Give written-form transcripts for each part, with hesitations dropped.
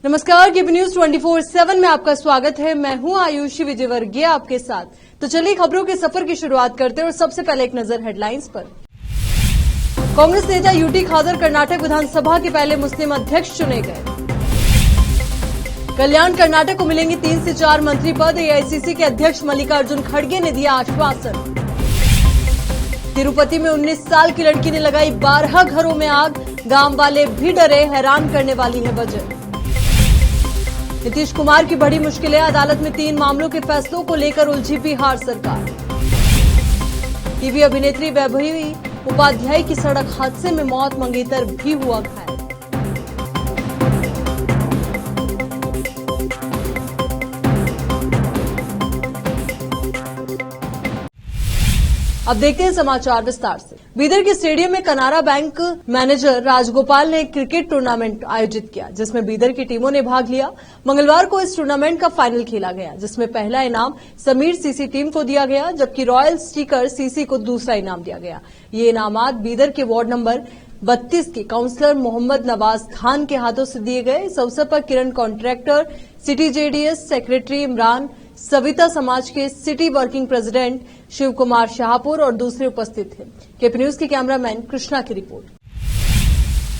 नमस्कार, KP news 24/7 में आपका स्वागत है। मैं हूं आयुषी विजयवर्गीय आपके साथ। तो चलिए खबरों के सफर की शुरुआत करते हैं और सबसे पहले एक नजर हेडलाइंस पर। कांग्रेस नेता यूटी खादर कर्नाटक विधानसभा के पहले मुस्लिम अध्यक्ष चुने गए। कल्याण कर्नाटक को मिलेंगे 3 से 4 मंत्री पद। एआईसीसी के अध्यक्ष मल्लिकार्जुन खड़गे ने दिया आश्वासन। तिरुपति में 19 साल की लड़की ने लगाई 12 घरों में आग। गांव वाले भी डरे, हैरान करने वाली है वजह। नीतीश कुमार की बड़ी मुश्किलें, अदालत में 3 मामलों के फैसलों को लेकर उलझी बिहार सरकार। टीवी अभिनेत्री वैभवी उपाध्याय की सड़क हादसे में मौत, मंगेतर भी हुआ घायल। अब देखते हैं समाचार विस्तार से। बीदर के स्टेडियम में कनारा बैंक मैनेजर राजगोपाल ने एक क्रिकेट टूर्नामेंट आयोजित किया, जिसमें बीदर की टीमों ने भाग लिया। मंगलवार को इस टूर्नामेंट का फाइनल खेला गया, जिसमें पहला इनाम समीर सीसी टीम को दिया गया, जबकि रॉयल स्टिकर सीसी को दूसरा इनाम दिया गया। ये इनामात बीदर के वार्ड नंबर 32 के काउंसलर मोहम्मद नवाज खान के हाथों से दिए गए। इस अवसर पर Kiran contractor, city JDS secretary Imran, Savita Samaj के city working president Shiv Kumar Shahpur और दूसरे उपस्थित थे। केपी न्यूज के कैमरामैन कृष्णा की रिपोर्ट।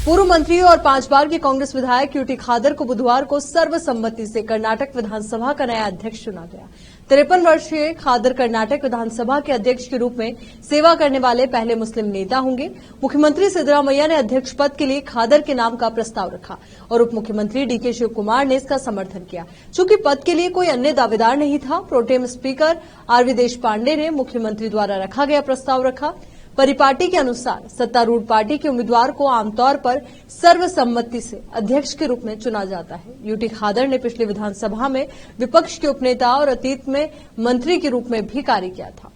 पूर्व मंत्री और 5 बार के कांग्रेस विधायक यूटी खादर को बुधवार को सर्वसम्मति से कर्नाटक विधानसभा का नया अध्यक्ष चुना गया। 53 वर्षीय खादर कर्नाटक विधानसभा के अध्यक्ष के रूप में सेवा करने वाले पहले मुस्लिम नेता होंगे। मुख्यमंत्री सिद्धरामैया ने अध्यक्ष पद के लिए खादर के नाम का प्रस्ताव रखा और उप मुख्यमंत्री डीके शिव कुमार ने इसका समर्थन किया। चूंकि पद के लिए कोई अन्य दावेदार नहीं था, प्रोटेम स्पीकर आरवी देशपांडे ने मुख्यमंत्री द्वारा रखा गया प्रस्ताव रखा। परिपाटी के अनुसार सत्तारूढ़ पार्टी के उम्मीदवार को आमतौर पर सर्वसम्मति से अध्यक्ष के रूप में चुना जाता है। यूटी खादर ने पिछली विधानसभा में विपक्ष के उपनेता और अतीत में मंत्री के रूप में भी कार्य किया था।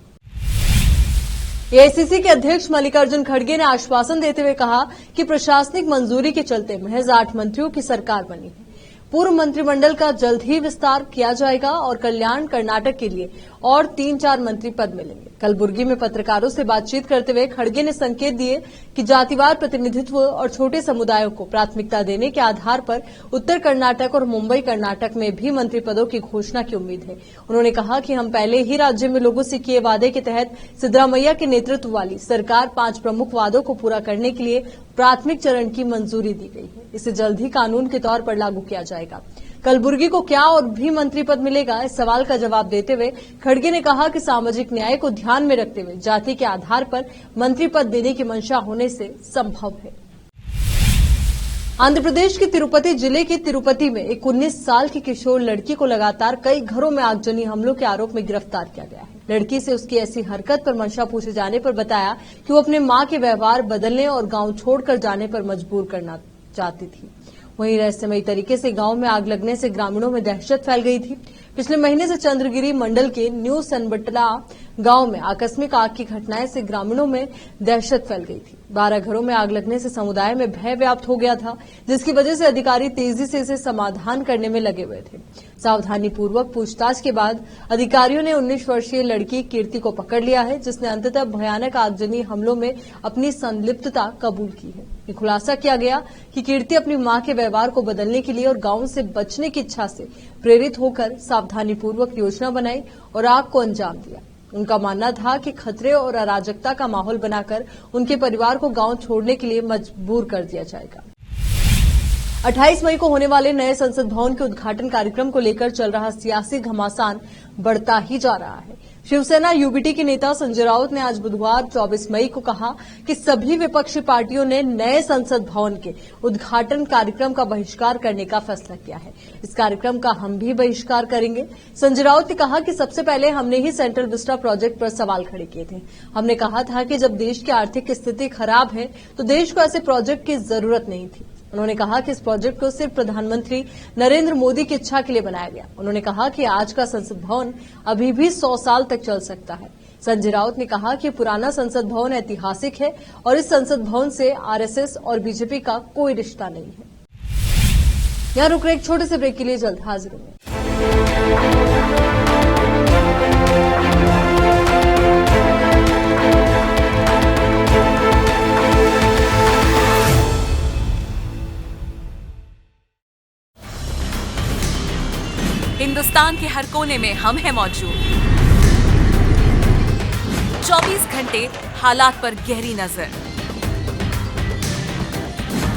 एआईसीसी के अध्यक्ष मल्लिकार्जुन खड़गे ने आश्वासन देते हुए कहा कि प्रशासनिक मंजूरी के चलते महज 8 मंत्रियों की सरकार बनी है। पूर्व मंत्रिमंडल का जल्द ही विस्तार किया जाएगा और कल्याण कर्नाटक के लिए और 3-4 मंत्री पद मिलेंगे। कलबुर्गी में पत्रकारों से बातचीत करते हुए खड़गे ने संकेत दिए कि जातिवार प्रतिनिधित्व और छोटे समुदायों को प्राथमिकता देने के आधार पर उत्तर कर्नाटक और मुंबई कर्नाटक में भी मंत्री पदों की घोषणा की उम्मीद है। उन्होंने कहा कि हम पहले ही राज्य में लोगों से किए वादे के तहत सिद्धरामैया के नेतृत्व वाली सरकार 5 प्रमुख वादों को पूरा करने के लिए प्राथमिक चरण की मंजूरी दी गई है। इसे जल्द ही कानून के तौर पर लागू किया जाएगा। कलबुर्गी को क्या और भी मंत्री पद मिलेगा, इस सवाल का जवाब देते हुए खड़गे ने कहा कि सामाजिक न्याय को ध्यान में रखते हुए जाति के आधार पर मंत्री पद देने की मंशा होने से संभव है। आंध्र प्रदेश के तिरुपति जिले के तिरुपति में एक 19 साल की किशोर लड़की को लगातार कई घरों में आगजनी हमलों के आरोप में गिरफ्तार किया गया है। लड़की से उसकी ऐसी हरकत पर मंशा पूछे जाने पर बताया कि वो अपने मां के व्यवहार बदलने और गांव छोड़कर जाने पर मजबूर करना चाहती थी। वहीं रहस्यमयी तरीके से गांव में आग लगने से ग्रामीणों में दहशत फैल गई थी। पिछले महीने से चंद्रगिरी मंडल के न्यू सनबटला गांव में आकस्मिक आग की घटनाएं से ग्रामीणों में दहशत फैल गई थी। 12 घरों में आग लगने से समुदाय में भय व्याप्त हो गया था, जिसकी वजह से अधिकारी तेजी से इसे समाधान करने में लगे हुए थे। सावधानी पूर्वक पूछताछ के बाद अधिकारियों ने 19 वर्षीय लड़की कीर्ति को पकड़ लिया है, जिसने अंततः भयानक आगजनी हमलों में अपनी संलिप्तता कबूल की है। ये खुलासा किया गया कि कीर्ति अपनी मां के व्यवहार को बदलने के लिए और गांव से बचने की इच्छा से प्रेरित होकर सावधानीपूर्वक योजना बनाई और आग को अंजाम दिया। उनका मानना था कि खतरे और अराजकता का माहौल बनाकर उनके परिवार को गांव छोड़ने के लिए मजबूर कर दिया जाएगा। 28 मई को होने वाले नए संसद भवन के उद्घाटन कार्यक्रम को लेकर चल रहा सियासी घमासान बढ़ता ही जा रहा है। शिवसेना यूबीटी के नेता संजय राउत ने आज बुधवार 24 मई को कहा कि सभी विपक्षी पार्टियों ने नए संसद भवन के उद्घाटन कार्यक्रम का बहिष्कार करने का फैसला किया है। इस कार्यक्रम का हम भी बहिष्कार करेंगे। संजय राउत ने कहा कि सबसे पहले हमने ही सेंट्रल विस्टा प्रोजेक्ट पर सवाल खड़े किए थे। हमने कहा था कि जब देश की आर्थिक स्थिति खराब है तो देश को ऐसे प्रोजेक्ट की जरूरत नहीं थी। उन्होंने कहा कि इस प्रोजेक्ट को सिर्फ प्रधानमंत्री नरेंद्र मोदी की इच्छा के लिए बनाया गया। उन्होंने कहा कि आज का संसद भवन अभी भी 100 साल तक चल सकता है। संजय राउत ने कहा कि पुराना संसद भवन ऐतिहासिक है और इस संसद भवन से आरएसएस और बीजेपी का कोई रिश्ता नहीं है। यहां रुक रहे एक छोटे से ब्रेक के लिए जल्द हाजिर होंगे। हिंदुस्तान के हर कोने में हम हैं मौजूद। 24 घंटे हालात पर गहरी नजर,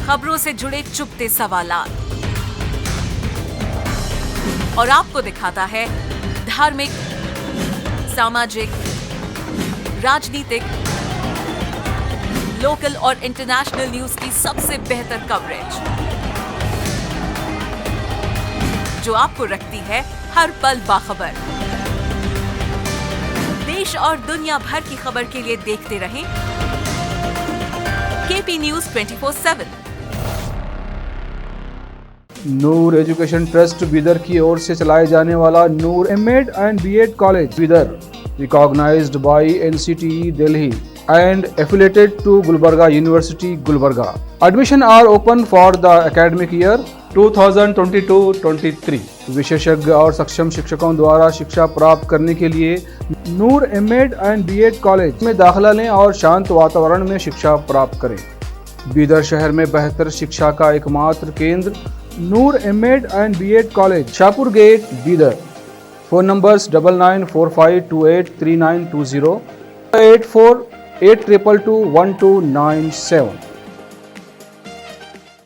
खबरों से जुड़े चुपते सवालात और आपको दिखाता है धार्मिक, सामाजिक, राजनीतिक, लोकल और इंटरनेशनल न्यूज की सबसे बेहतर कवरेज, जो आपको रखती है हर पल बाखबर। देश और दुनिया भर की खबर के लिए देखते रहें KP news 24/7। Noor education trust Bidar की ओर से चलाए जाने वाला Noor M Ed and B Ed college Bidar, recognised by NCTE Delhi and affiliated to Gulbarga University, Gulbarga. Admission are open for the academic year 2022-23. विशेषज्ञ और सक्षम शिक्षकों द्वारा शिक्षा प्राप्त करने के लिए नूर एमएड एंड बीएड कॉलेज में दाखिला लें और शांत वातावरण में शिक्षा प्राप्त करें। बीदर शहर में बेहतर शिक्षा का एकमात्र केंद्र Noor M Ed and B Ed college, Shahpur gate, Bidar. Phone numbers 9945283920, 8482221297।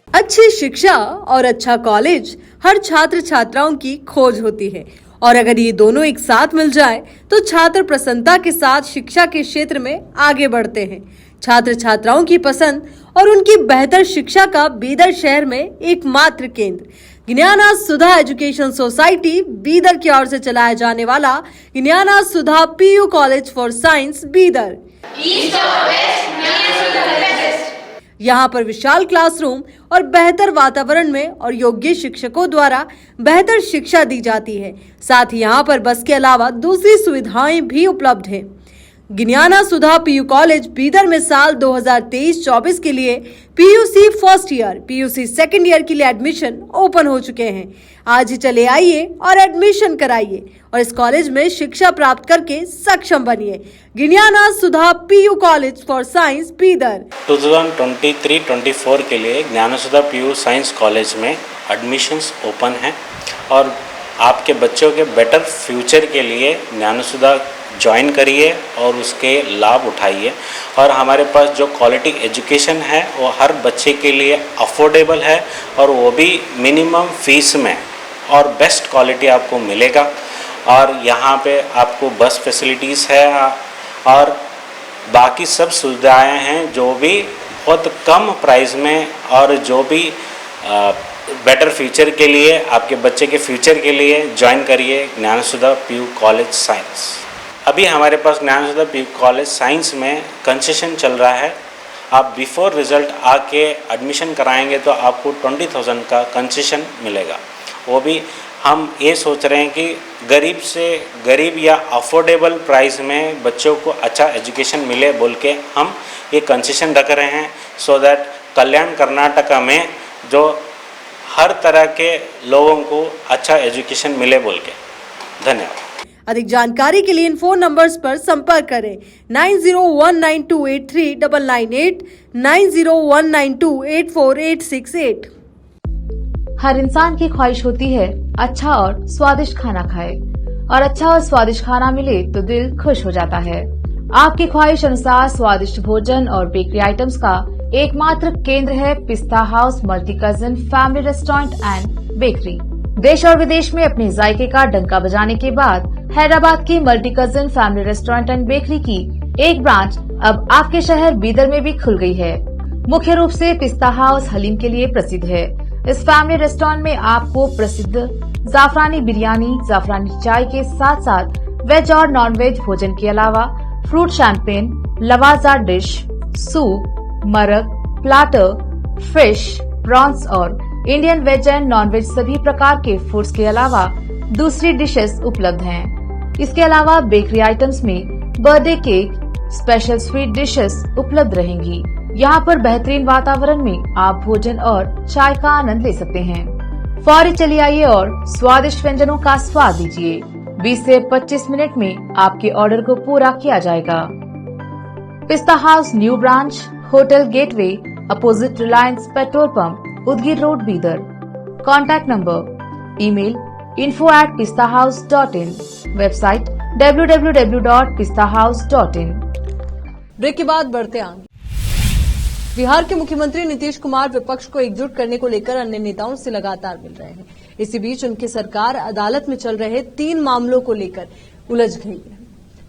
अच्छी शिक्षा और अच्छा कॉलेज हर छात्र छात्राओं की खोज होती है, और अगर ये दोनों एक साथ मिल जाए तो छात्र प्रसन्नता के साथ शिक्षा के क्षेत्र में आगे बढ़ते हैं। छात्र छात्राओं की पसंद और उनकी बेहतर शिक्षा का बीदर शहर में एकमात्र केंद्र ज्ञाना सुधा एजुकेशन सोसाइटी बीदर की ओर से चलाया जाने वाला Gyana Sudha PU college for science Bidar. यहाँ पर विशाल क्लासरूम और बेहतर वातावरण में और योग्य शिक्षकों द्वारा बेहतर शिक्षा दी जाती है। साथ ही यहाँ पर बस के अलावा दूसरी सुविधाएं भी उपलब्ध हैं। ज्ञाना सुधा पीयू कॉलेज बीदर में साल 2023-24 के लिए PUC first year, PUC second year के लिए एडमिशन ओपन हो चुके हैं। आज ही चले आइए और एडमिशन कराइए और इस कॉलेज में शिक्षा प्राप्त करके सक्षम बनिए। Gyana Sudha PU college for science Bidar. 2023-24 के लिए Gyana Sudha PU science college में एडमिशन्स ओपन हैं और आपके बच्चों के बेटर फ्यूचर के लिए ज्ञाना सुधा ज्वाइन करिए और उसके लाभ उठाइए। और हमारे पास जो क्वालिटी एजुकेशन है वो हर बच्चे के लिए अफोर्डेबल है और वो भी मिनिमम फीस में और बेस्ट क्वालिटी आपको मिलेगा। और यहाँ पे आपको बस फैसिलिटीज़ है और बाकी सब सुविधाएं हैं जो भी बहुत कम प्राइस में और जो भी बेटर फ्यूचर के लिए आपके बच्चे के फ्यूचर के लिए ज्वाइन करिए ज्ञाना सुधा पीयू कॉलेज साइंस। अभी हमारे पास ज्ञाना सुधा पीयू कॉलेज साइंस में कंसेशन चल रहा है। आप बिफोर रिज़ल्ट आके एडमिशन कराएंगे तो आपको 20,000 का कंसेशन मिलेगा। वो भी हम ये सोच रहे हैं कि गरीब से गरीब या अफोर्डेबल प्राइस में बच्चों को अच्छा एजुकेशन मिले बोल के हम ये कंसेशन रख रहे हैं, सो दैट कल्याण कर्नाटका में जो हर तरह के लोगों को अच्छा एजुकेशन मिले बोल के। धन्यवाद। अधिक जानकारी के लिए इन फोन नंबर्स पर संपर्क करें 9019283998, 9019284868। हर इंसान की ख्वाहिश होती है अच्छा और स्वादिष्ट खाना खाए, और अच्छा और स्वादिष्ट खाना मिले तो दिल खुश हो जाता है। आपकी ख्वाहिश अनुसार स्वादिष्ट भोजन और बेकरी आइटम्स का एकमात्र केंद्र है पिस्ता house multi cousin family restaurant and bakery. देश और विदेश में अपने जायके का डंका बजाने के बाद हैदराबाद की multi cousin family restaurant and bakery की एक ब्रांच अब आपके शहर बीदर में भी खुल गई है। मुख्य रूप से पिस्ता हाउस हलीम के लिए प्रसिद्ध है। इस फैमिली रेस्टोरेंट में आपको प्रसिद्ध जाफरानी बिरयानी, जाफरानी चाय के साथ साथ वेज और नॉन वेज भोजन के अलावा फ्रूट शैंपेन, लवाजा डिश, सूप, मरक, प्लाटर, फिश, प्रॉन्स और Indian veg and non veg सभी प्रकार के फूड्स के अलावा दूसरी डिशेस उपलब्ध हैं। इसके अलावा बेकरी आइटम्स में birthday cake, special sweet dishes उपलब्ध रहेंगी। यहाँ पर बेहतरीन वातावरण में आप भोजन और चाय का आनंद ले सकते हैं। फौरी चलिए आइए और स्वादिष्ट व्यंजनों का स्वाद लीजिए। 20 से 25 मिनट में आपके ऑर्डर को पूरा किया जाएगा। Pista House new branch, Hotel Gateway, opposite Reliance petrol pump, Udgir road, Bidar. Contact number, email info@pistahouse.in, website www.pistahouse.in। Break के बाद बढ़ते आगे। बिहार के मुख्यमंत्री नीतीश कुमार विपक्ष को एकजुट करने को लेकर अन्य नेताओं से लगातार मिल रहे हैं। इसी बीच उनकी सरकार अदालत में चल रहे 3 मामलों को लेकर उलझ गई है।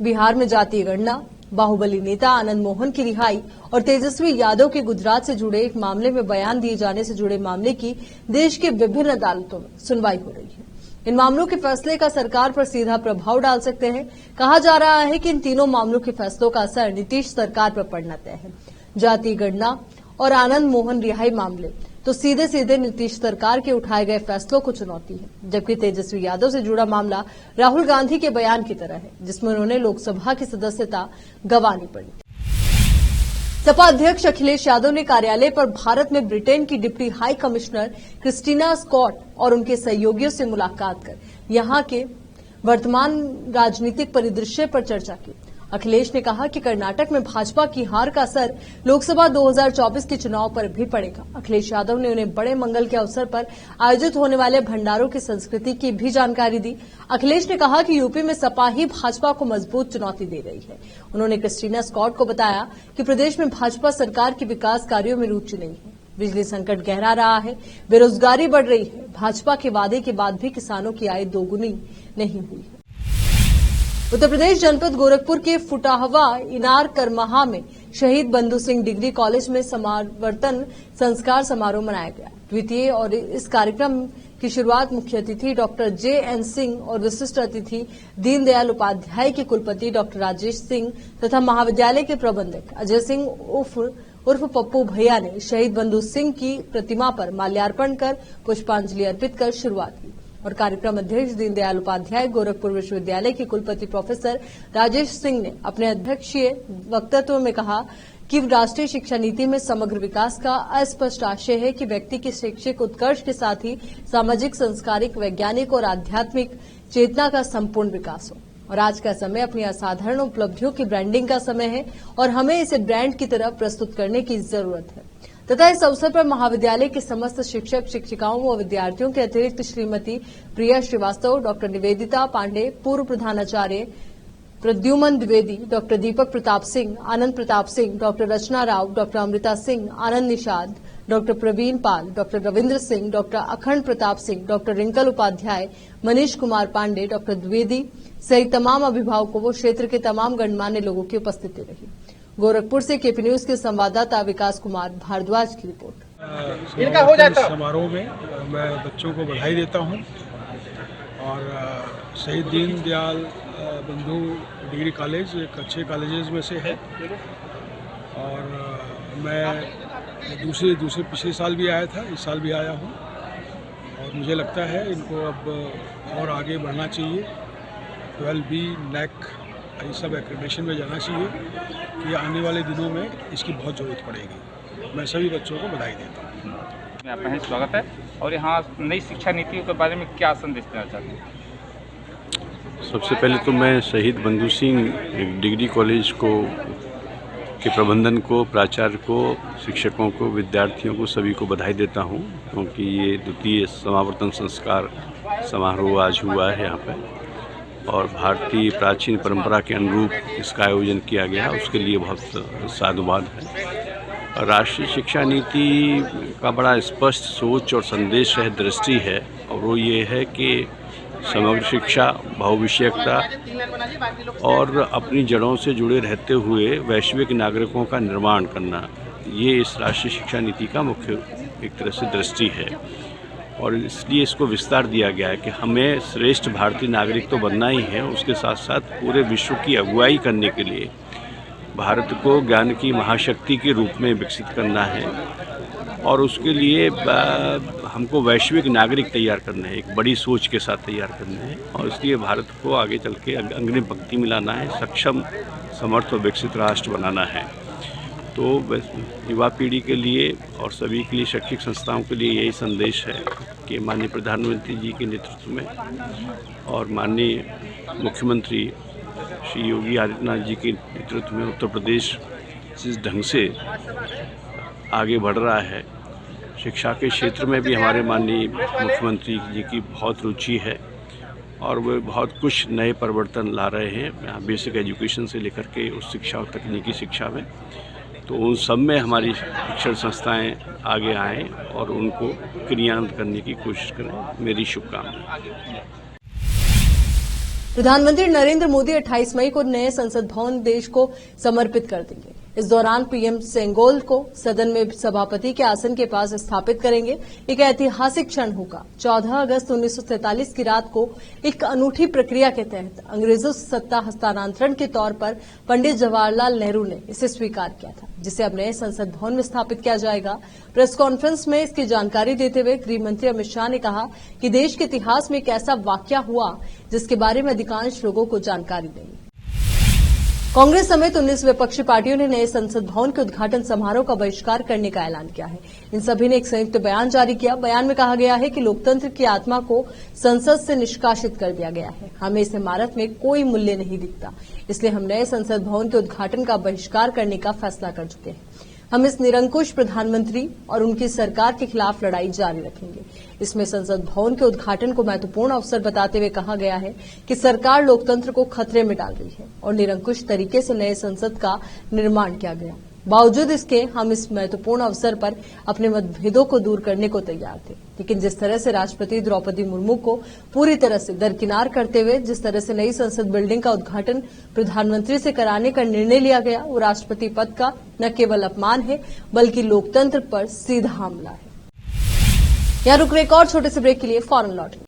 बिहार में जातीय गणना, बाहुबली नेता आनंद मोहन की रिहाई और तेजस्वी यादव के गुजरात से जुड़े एक मामले में बयान दिए जाने से जुड़े मामले की देश के विभिन्न अदालतों में सुनवाई हो रही है। इन मामलों के फैसले का सरकार पर सीधा प्रभाव डाल सकते हैं। कहा जा रहा है कि इन तीनों मामलों के फैसलों का असर नीतीश सरकार पर पड़ना तय है। जातीय गणना और आनंद मोहन रिहाई मामले तो सीधे सीधे नीतीश सरकार के उठाए गए फैसलों को चुनौती है, जबकि तेजस्वी यादव से जुड़ा मामला राहुल गांधी के बयान की तरह है, जिसमें उन्होंने लोकसभा की सदस्यता गंवानी पड़ी। सपा अध्यक्ष अखिलेश यादव ने कार्यालय पर भारत में ब्रिटेन की deputy high commissioner Christina Scott और उनके सहयोगियों से मुलाकात कर यहां के वर्तमान राजनीतिक परिदृश्य पर चर्चा की। अखिलेश ने कहा कि कर्नाटक में भाजपा की हार का असर लोकसभा 2024 के चुनाव पर भी पड़ेगा। अखिलेश यादव ने उन्हें बड़े मंगल के अवसर पर आयोजित होने वाले भंडारों की संस्कृति की भी जानकारी दी। अखिलेश ने कहा कि यूपी में सपा ही भाजपा को मजबूत चुनौती दे रही है। उन्होंने क्रिस्टीना स्कॉट को बताया कि प्रदेश में भाजपा सरकार की विकास कार्यों में रुचि नहीं है। बिजली संकट गहरा रहा है, बेरोजगारी बढ़ रही है। भाजपा के वादे के बाद भी किसानों की आय दोगुनी नहीं हुई है। उत्तर प्रदेश जनपद गोरखपुर के फुटाहवा इनार करमहा में शहीद बंधु सिंह डिग्री कॉलेज में समावर्तन संस्कार समारोह मनाया गया। द्वितीय और इस कार्यक्रम की शुरुआत मुख्य अतिथि डॉक्टर जे.एन. सिंह और विशिष्ट अतिथि दीनदयाल उपाध्याय के कुलपति डॉक्टर राजेश सिंह तथा महाविद्यालय के प्रबंधक अजय सिंह उर्फ पप्पू भैया ने शहीद बंधु सिंह की प्रतिमा पर माल्यार्पण कर पुष्पांजलि अर्पित कर शुरुआत की और कार्यक्रम अध्यक्ष दीनदयाल उपाध्याय गोरखपुर विश्वविद्यालय के कुलपति प्रोफेसर राजेश सिंह ने अपने अध्यक्षीय वक्तव्य में कहा कि राष्ट्रीय शिक्षा नीति में समग्र विकास का अस्पष्ट आशय है कि व्यक्ति की शैक्षिक उत्कर्ष के साथ ही सामाजिक, सांस्कारिक, वैज्ञानिक और आध्यात्मिक चेतना का संपूर्ण विकास हो। और आज का समय अपनी असाधारण उपलब्धियों की ब्रांडिंग का समय है और हमें इसे ब्रांड की तरह प्रस्तुत करने की जरूरत है तथा इस अवसर पर महाविद्यालय के समस्त शिक्षक, शिक्षिकाओं व विद्यार्थियों के अतिरिक्त श्रीमती प्रिया श्रीवास्तव, डॉक्टर निवेदिता पांडे, पूर्व प्रधानाचार्य Pradyuman Dwivedi, doctor Deepak Pratap Singh, Anand Pratap Singh, doctor Rachna Rao, doctor Amrita Singh, Anand Nishad, doctor Praveen Pal, doctor Ravindra Singh, doctor Akhand Pratap Singh, doctor Rinkal Upadhyay, Manish Kumar Pandey, doctor Dwivedi सहित तमाम अभिभावकों व क्षेत्र के तमाम गणमान्य लोगों की उपस्थिति रही। गोरखपुर से केपी न्यूज के संवाददाता विकास कुमार भारद्वाज की रिपोर्ट। इनका हो जाता समारोह में मैं बच्चों को बधाई देता हूं और शहीद दीनदयाल बंधु डिग्री कॉलेज एक अच्छे कॉलेजेस में से है और मैं दूसरे पिछले साल भी आया था, इस साल भी आया हूं और मुझे लगता है इनको अब और आगे बढ़ना चाहिए। 12B, NAC ये सब एक्रेडिटेशन में जाना चाहिए कि आने वाले दिनों में इसकी बहुत ज़रूरत पड़ेगी। मैं सभी बच्चों को बधाई देता हूँ। आपका है स्वागत है और यहाँ नई शिक्षा नीतियों के बारे में क्या संदेश देना चाहते हैं? सबसे पहले तो मैं शहीद बंधु सिंह डिग्री कॉलेज के प्रबंधन को, प्राचार्य को, शिक्षकों को, विद्यार्थियों को सभी को बधाई देता हूँ क्योंकि ये द्वितीय समावर्तन संस्कार समारोह आज हुआ है यहाँ पर और भारतीय प्राचीन परंपरा के अनुरूप इसका आयोजन किया गया, उसके लिए बहुत साधुवाद है। राष्ट्रीय शिक्षा नीति का बड़ा स्पष्ट सोच और संदेश है, दृष्टि है और वो ये है कि समग्र शिक्षा, बहुविषयकता और अपनी जड़ों से जुड़े रहते हुए वैश्विक नागरिकों का निर्माण करना, ये इस राष्ट्रीय शिक्षा नीति का मुख्य एक तरह से दृष्टि है और इसलिए इसको विस्तार दिया गया है कि हमें श्रेष्ठ भारतीय नागरिक तो बनना ही है, उसके साथ साथ पूरे विश्व की अगुवाई करने के लिए भारत को ज्ञान की महाशक्ति के रूप में विकसित करना है और उसके लिए हमको वैश्विक नागरिक तैयार करना है, एक बड़ी सोच के साथ तैयार करना है और इसलिए भारत को आगे चल के अग्रिम पंक्ति में लाना है, सक्षम, समर्थ और विकसित राष्ट्र बनाना है। तो युवा पीढ़ी के लिए और सभी के लिए, शैक्षिक संस्थाओं के लिए यही संदेश है कि माननीय प्रधानमंत्री जी के नेतृत्व में और माननीय मुख्यमंत्री श्री योगी आदित्यनाथ जी के नेतृत्व में उत्तर प्रदेश जिस ढंग से आगे बढ़ रहा है, शिक्षा के क्षेत्र में भी हमारे माननीय मुख्यमंत्री जी की बहुत रुचि है और वे बहुत कुछ नए परिवर्तन ला रहे हैं यहाँ बेसिक एजुकेशन से लेकर के उस शिक्षा और तकनीकी शिक्षा में। तो उन सब में हमारी शिक्षण संस्थाएं आगे आएँ और उनको क्रियान्वित करने की कोशिश करें। मेरी शुभकामनाएं। प्रधानमंत्री नरेंद्र मोदी 28 मई को नए संसद भवन देश को समर्पित कर देंगे। इस दौरान पीएम सेंगोल को सदन में सभापति के आसन के पास स्थापित करेंगे। एक ऐतिहासिक क्षण होगा। 14 अगस्त 1947 की रात को एक अनूठी प्रक्रिया के तहत अंग्रेजों से सत्ता हस्तांतरण के तौर पर पंडित जवाहरलाल नेहरू ने इसे स्वीकार किया था, जिसे अब नए संसद भवन में स्थापित किया जाएगा। प्रेस कॉन्फ्रेंस में इसकी जानकारी देते हुए गृह मंत्री अमित शाह ने कहा कि देश के इतिहास में एक ऐसा वाकया हुआ जिसके बारे में अधिकांश लोगों को जानकारी नहीं। कांग्रेस समेत 19 विपक्षी पार्टियों ने नए संसद भवन के उद्घाटन समारोह का बहिष्कार करने का ऐलान किया है। इन सभी ने एक संयुक्त बयान जारी किया। बयान में कहा गया है कि लोकतंत्र की आत्मा को संसद से निष्कासित कर दिया गया है। हमें इस इमारत में कोई मूल्य नहीं दिखता, इसलिए हम नए संसद भवन के उद्घाटन का बहिष्कार करने का फैसला कर चुके हैं। हम इस निरंकुश प्रधानमंत्री और उनकी सरकार के खिलाफ लड़ाई जारी रखेंगे। इसमें संसद भवन के उद्घाटन को महत्वपूर्ण अवसर बताते हुए कहा गया है कि सरकार लोकतंत्र को खतरे में डाल रही है और निरंकुश तरीके से नए संसद का निर्माण किया गया। बावजूद इसके हम इस महत्वपूर्ण अवसर पर अपने मतभेदों को दूर करने को तैयार थे, लेकिन जिस तरह से राष्ट्रपति द्रौपदी मुर्मू को पूरी तरह से दरकिनार करते हुए जिस तरह से नई संसद बिल्डिंग का उद्घाटन प्रधानमंत्री से कराने का निर्णय लिया गया, वो राष्ट्रपति पद का न केवल अपमान है बल्कि लोकतंत्र पर सीधा हमला है। यहाँ रुक रहे एक और छोटे से ब्रेक के लिए फौरन लौटें।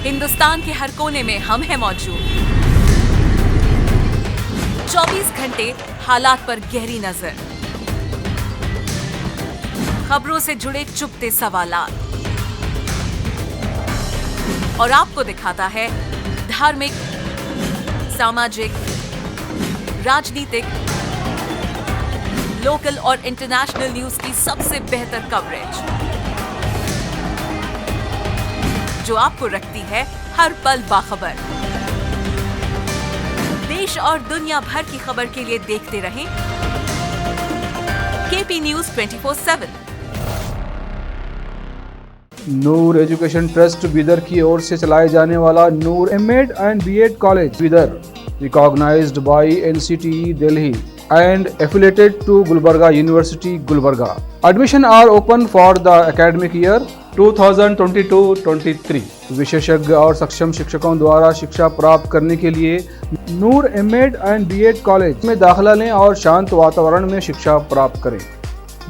हिंदुस्तान के हर कोने में हम हैं मौजूद। 24 घंटे हालात पर गहरी नजर, खबरों से जुड़े चुपते सवालात और आपको दिखाता है धार्मिक, सामाजिक, राजनीतिक, लोकल और इंटरनेशनल न्यूज की सबसे बेहतर कवरेज जो आपको रखती है हर पल बाखबर। देश और दुनिया भर की खबर के लिए देखते रहें KP news 24/7। Noor education trust Bidar की ओर से चलाए जाने वाला Noor M Ed and B Ed college Bidar, recognised by NCTE Delhi and affiliated to Gulbarga University, Gulbarga. Admission are open for the academic year 2022-23. विशेषज्ञ और सक्षम शिक्षकों द्वारा शिक्षा प्राप्त करने के लिए नूर एमएड एंड बीएड कॉलेज में दाखिला लें और शांत वातावरण में शिक्षा प्राप्त करें।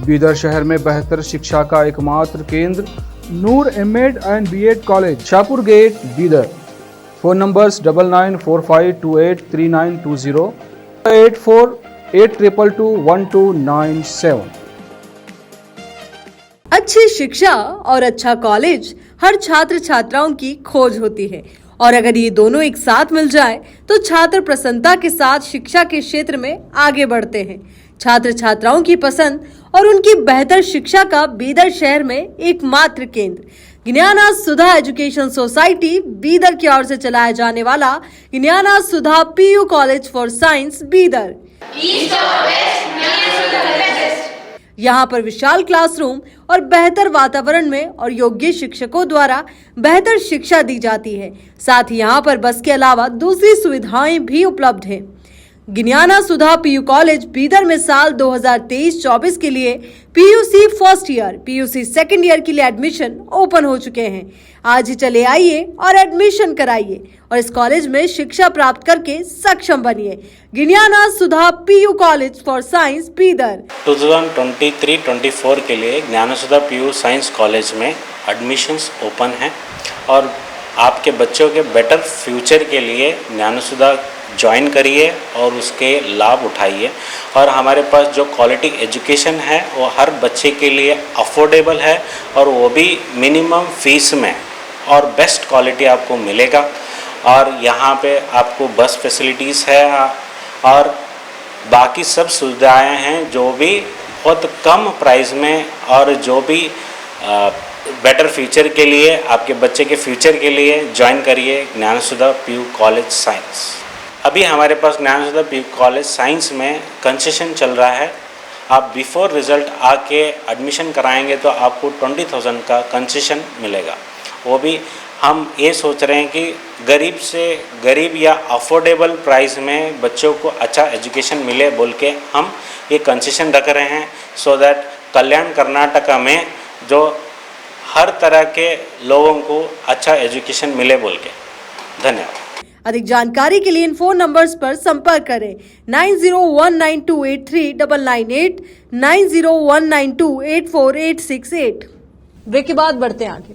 बीदर शहर में बेहतर शिक्षा का एकमात्र केंद्र Noor M Ed and B Ed college, Shahpur gate, Bidar. Phone numbers 9945283920 8482221297। अच्छी शिक्षा और अच्छा कॉलेज हर छात्र छात्राओं की खोज होती है, और अगर ये दोनों एक साथ मिल जाए तो छात्र प्रसन्नता के साथ शिक्षा के क्षेत्र में आगे बढ़ते हैं। छात्र छात्राओं की पसंद और उनकी बेहतर शिक्षा का बीदर शहर में एकमात्र केंद्र ज्ञाना सुधा एजुकेशन सोसाइटी बीदर की ओर से चलाया जाने वाला Gyana Sudha PU college for science Bidar. यहाँ पर विशाल क्लासरूम और बेहतर वातावरण में और योग्य शिक्षकों द्वारा बेहतर शिक्षा दी जाती है। साथ ही यहाँ पर बस के अलावा दूसरी सुविधाएं भी उपलब्ध हैं। ज्ञाना सुधा पीयू कॉलेज बीदर में साल 2023-24 के लिए PUC first year, PUC second year के लिए एडमिशन ओपन हो चुके हैं। आज ही चले आइए और एडमिशन कराइए और इस कॉलेज में शिक्षा प्राप्त करके सक्षम बनिए। Gyana Sudha PU college for science Bidar. 2023-24 के लिए Gyana Sudha PU science college में एडमिशन्स ओपन हैं और आपके बच्चों के बेटर फ्यूचर के लिए ज्ञाना सुधा ज्वाइन करिए और उसके लाभ उठाइए। और हमारे पास जो क्वालिटी एजुकेशन है वो हर बच्चे के लिए अफोर्डेबल है और वो भी मिनिमम फीस में और बेस्ट क्वालिटी आपको मिलेगा। और यहाँ पे आपको बस फैसिलिटीज़ है और बाकी सब सुविधाएं हैं जो भी बहुत कम प्राइस में और जो भी बेटर फ्यूचर के लिए, आपके बच्चे के फ्यूचर के लिए ज्वाइन करिए ज्ञानसुधा पीयू कॉलेज साइंस। अभी हमारे पास ज्ञानसुधा पीयू कॉलेज साइंस में कंसेशन चल रहा है। आप बिफोर रिजल्ट आके एडमिशन कराएंगे तो आपको 20,000 का कंसेशन मिलेगा। वो भी हम ये सोच रहे हैं कि गरीब से गरीब या अफोर्डेबल प्राइस में बच्चों को अच्छा एजुकेशन मिले बोल के हम ये कंसेशन रख रहे हैं, सो दैट कल्याण कर्नाटका में जो हर तरह के लोगों को अच्छा एजुकेशन मिले बोल के। धन्यवाद। अधिक जानकारी के लिए इन फोन नंबर्स पर संपर्क करें 9019283998, 9019284868। ब्रेक के बाद बढ़ते हैं आगे।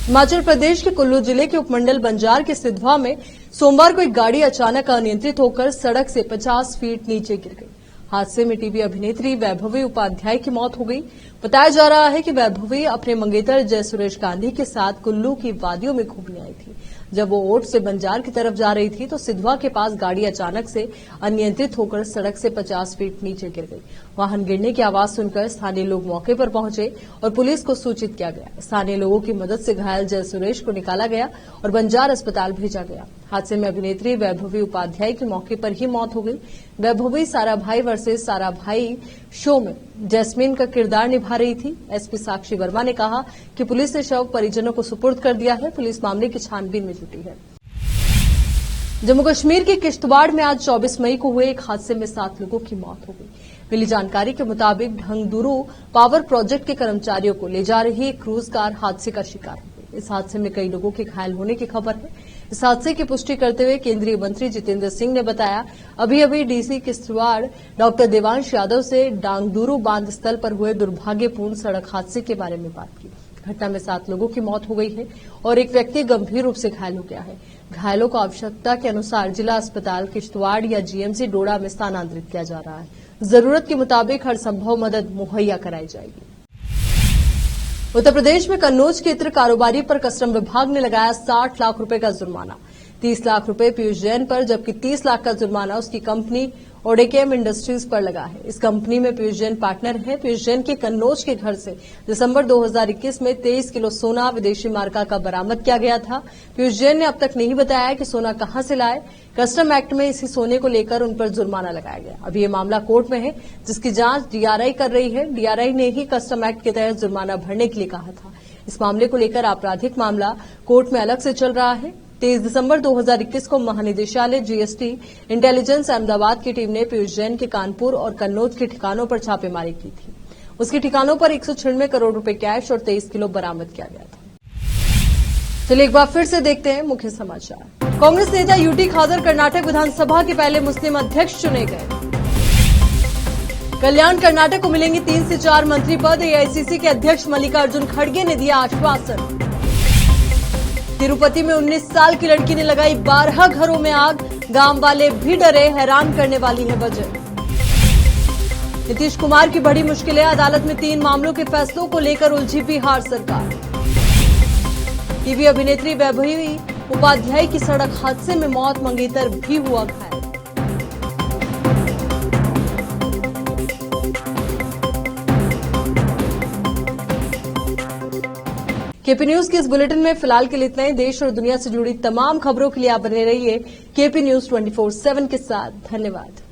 हिमाचल प्रदेश के कुल्लू जिले के उपमंडल बंजार के सिधवा में सोमवार को एक गाड़ी अचानक अनियंत्रित होकर सड़क से 50 फीट नीचे गिर गई। हादसे में टीवी अभिनेत्री वैभवी उपाध्याय की मौत हो गई। बताया जा रहा है कि वैभवी अपने मंगेतर जय सुरेश गांधी के साथ कुल्लू की वादियों में घूमने आई थी। जब वो ओट से बंजार की तरफ जा रही थी तो सिधवा के पास गाड़ी अचानक से अनियंत्रित होकर सड़क से 50 फीट नीचे गिर गई। वाहन गिरने की आवाज सुनकर स्थानीय लोग मौके पर पहुंचे और पुलिस को सूचित किया गया। स्थानीय लोगों की मदद से घायल जय सुरेश को निकाला गया और बंजार अस्पताल भेजा गया। हादसे में अभिनेत्री वैभवी उपाध्याय की मौके पर ही मौत हो गई। वैभवी सारा भाई वर्सेस सारा भाई शो में जैस्मीन का किरदार निभा रही थी। एसपी साक्षी वर्मा ने कहा कि पुलिस ने शव परिजनों को सुपुर्द कर दिया है। पुलिस मामले की छानबीन में जुटी है। जम्मू कश्मीर के किश्तवाड़ में आज 24 मई को हुए एक हादसे में 7 लोगों की मौत हो गई। मिली जानकारी के मुताबिक ढंगदुरू पावर प्रोजेक्ट के कर्मचारियों को ले जा रही एक क्रूज कार हादसे का शिकार हो गई। इस हादसे में कई लोगों के घायल होने की खबर है। इस हादसे की पुष्टि करते हुए केंद्रीय मंत्री जितेंद्र सिंह ने बताया, अभी अभी डीसी किश्तवाड़ डॉक्टर देवांश यादव से डांगदुरू बांध स्थल पर हुए दुर्भाग्यपूर्ण सड़क हादसे के बारे में बात की। घटना में 7 लोगों की मौत हो गई है और एक व्यक्ति गंभीर रूप से घायल हो गया है। घायलों को आवश्यकता के अनुसार जिला अस्पताल किश्तवाड़ या जीएमसी डोडा में स्थानांतरित किया जा रहा है। जरूरत के मुताबिक हर संभव मदद मुहैया कराई जाएगी। उत्तर प्रदेश में कन्नौज के इत्र कारोबारी पर कस्टम विभाग ने लगाया 60 लाख रुपए का जुर्माना। 30 लाख रुपए पीयूष जैन पर जबकि 30 लाख का जुर्माना उसकी कंपनी ओडेकेम इंडस्ट्रीज पर लगा है। इस कंपनी में पीयूष जैन पार्टनर है। पीयूष जैन के कन्नौज के घर से दिसंबर 2021 में 23 किलो सोना विदेशी मार्का का बरामद किया गया था। पीयूष जैन ने अब तक नहीं बताया कि सोना कहां से लाए। कस्टम एक्ट में इसी सोने को लेकर उन पर जुर्माना लगाया गया। अभी ये मामला कोर्ट में है, जिसकी जांच डीआरआई कर रही है। डीआरआई ने ही कस्टम एक्ट के तहत जुर्माना भरने के लिए कहा था। इस मामले को लेकर आपराधिक मामला कोर्ट में अलग से चल रहा है। 23 दिसंबर 2021 को महानिदेशालय जीएसटी इंटेलिजेंस अहमदाबाद की टीम ने पीयूष जैन के कानपुर और कन्नौज के ठिकानों पर छापेमारी की थी। उसके ठिकानों पर 196 करोड़ रुपए कैश और 23 किलो बरामद किया गया था। चलिए एक बार फिर से देखते हैं मुख्य समाचार। कांग्रेस नेता यूटी खादर कर्नाटक विधानसभा के पहले मुस्लिम अध्यक्ष चुने गए। कल्याण कर्नाटक को मिलेंगे 3 से 4 मंत्री पद। एआईसीसी के अध्यक्ष मल्लिकार्जुन खड़गे ने दिया आश्वासन। तिरुपति में 19 साल की लड़की ने लगाई 12 घरों में आग। गांव वाले भी डरे। हैरान करने वाली है वजह। नीतीश कुमार की बड़ी मुश्किलें। अदालत में 3 मामलों के फैसलों को लेकर उलझी बिहार सरकार। टीवी अभिनेत्री वैभवी उपाध्याय की सड़क हादसे में मौत। मंगेतर भी हुआ घायल। केपी न्यूज के इस बुलेटिन में फिलहाल के लिए इतना ही। देश और दुनिया से जुड़ी तमाम खबरों के लिए आप बने रहिए केपी न्यूज 24/7 के साथ। धन्यवाद।